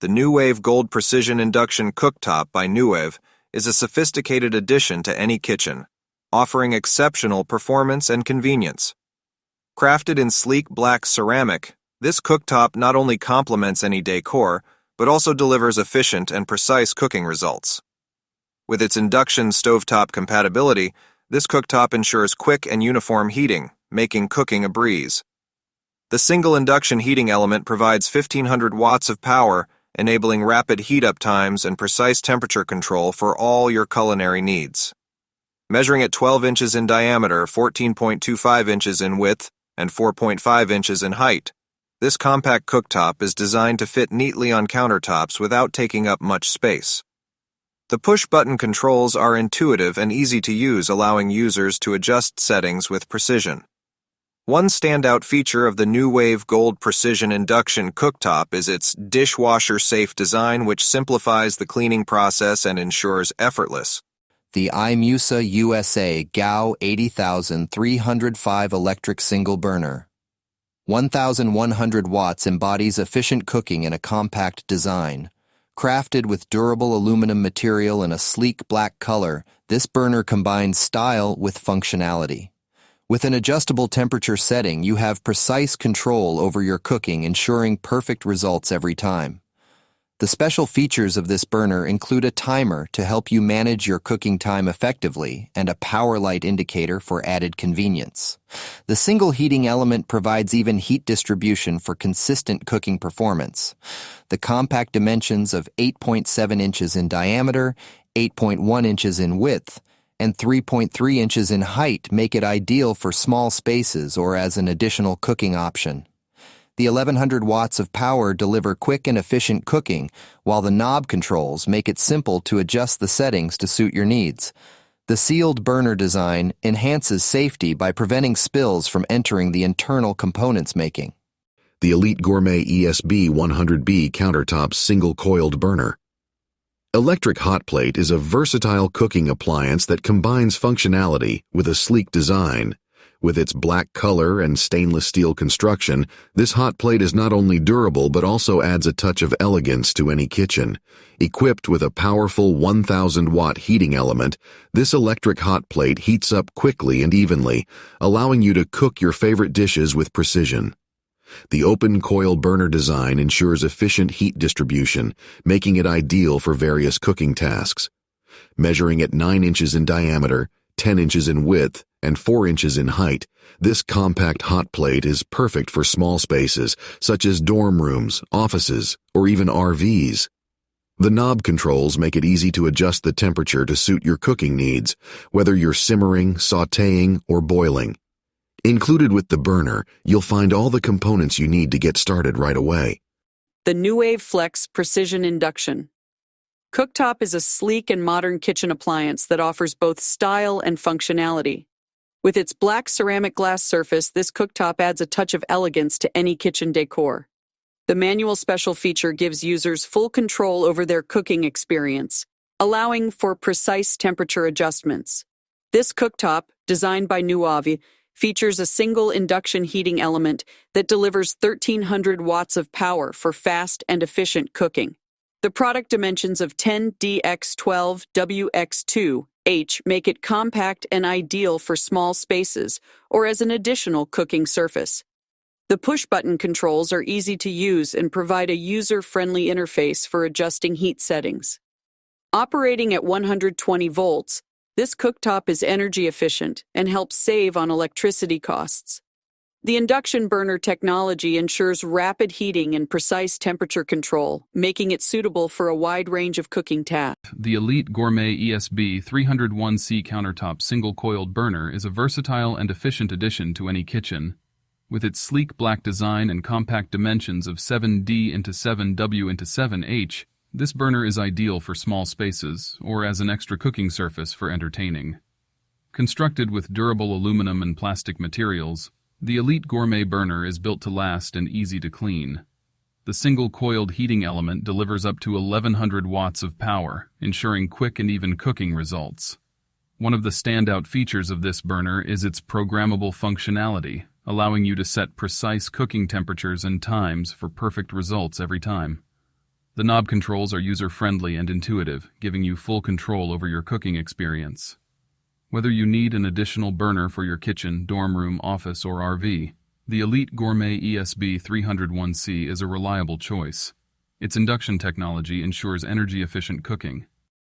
The Newave Gold Precision Induction Cooktop by Newave is a sophisticated addition to any kitchen, offering exceptional performance and convenience. Crafted in sleek black ceramic, this cooktop not only complements any decor, but also delivers efficient and precise cooking results. With its induction stovetop compatibility, this cooktop ensures quick and uniform heating, making cooking a breeze. The single induction heating element provides 1,500 watts of power, enabling rapid heat-up times and precise temperature control for all your culinary needs. Measuring at 12 inches in diameter, 14.25 inches in width, and 4.5 inches in height, this compact cooktop is designed to fit neatly on countertops without taking up much space. The push-button controls are intuitive and easy to use, allowing users to adjust settings with precision. One standout feature of the Newave Gold Precision Induction Cooktop is its dishwasher-safe design, which simplifies the cleaning process and ensures effortless. The Imusa USA GAO 80305 electric single burner. 1,100 watts embodies efficient cooking in a compact design. Crafted with durable aluminum material and a sleek black color, this burner combines style with functionality. With an adjustable temperature setting, you have precise control over your cooking, ensuring perfect results every time. The special features of this burner include a timer to help you manage your cooking time effectively and a power light indicator for added convenience. The single heating element provides even heat distribution for consistent cooking performance. The compact dimensions of 8.7 inches in diameter, 8.1 inches in width, and 3.3 inches in height make it ideal for small spaces or as an additional cooking option. The 1,100 watts of power deliver quick and efficient cooking, while the knob controls make it simple to adjust the settings to suit your needs. The sealed burner design enhances safety by preventing spills from entering the internal components making. The Elite Gourmet ESB 100B Countertop Single Coiled Burner. Electric hot plate is a versatile cooking appliance that combines functionality with a sleek design. With its black color and stainless steel construction, this hot plate is not only durable but also adds a touch of elegance to any kitchen. Equipped with a powerful 1,000-watt heating element, this electric hot plate heats up quickly and evenly, allowing you to cook your favorite dishes with precision. The open coil burner design ensures efficient heat distribution, making it ideal for various cooking tasks. Measuring at 9 inches in diameter, 10 inches in width, and 4 inches in height, this compact hot plate is perfect for small spaces such as dorm rooms, offices, or even RVs. The knob controls make it easy to adjust the temperature to suit your cooking needs, whether you're simmering, sautéing, or boiling. Included with the burner, you'll find all the components you need to get started right away. The Newave Flex Precision Induction Cooktop is a sleek and modern kitchen appliance that offers both style and functionality. With its black ceramic glass surface, this cooktop adds a touch of elegance to any kitchen decor. The manual special feature gives users full control over their cooking experience, allowing for precise temperature adjustments. This cooktop, designed by Newave, features a single induction heating element that delivers 1,300 watts of power for fast and efficient cooking. The product dimensions of 10dx12wx2h make it compact and ideal for small spaces or as an additional cooking surface. The push-button controls are easy to use and provide a user-friendly interface for adjusting heat settings. Operating at 120 volts, this cooktop is energy efficient and helps save on electricity costs. The induction burner technology ensures rapid heating and precise temperature control, making it suitable for a wide range of cooking tasks. The Elite Gourmet ESB 301C Countertop Single Coiled Burner is a versatile and efficient addition to any kitchen. With its sleek black design and compact dimensions of 7D into 7W into 7H, this burner is ideal for small spaces or as an extra cooking surface for entertaining. Constructed with durable aluminum and plastic materials, the Elite Gourmet burner is built to last and easy to clean. The single-coiled heating element delivers up to 1,100 watts of power, ensuring quick and even cooking results. One of the standout features of this burner is its programmable functionality, allowing you to set precise cooking temperatures and times for perfect results every time. The knob controls are user-friendly and intuitive, giving you full control over your cooking experience. Whether you need an additional burner for your kitchen, dorm room, office, or RV, the Elite Gourmet ESB 301C is a reliable choice. Its induction technology ensures energy-efficient cooking,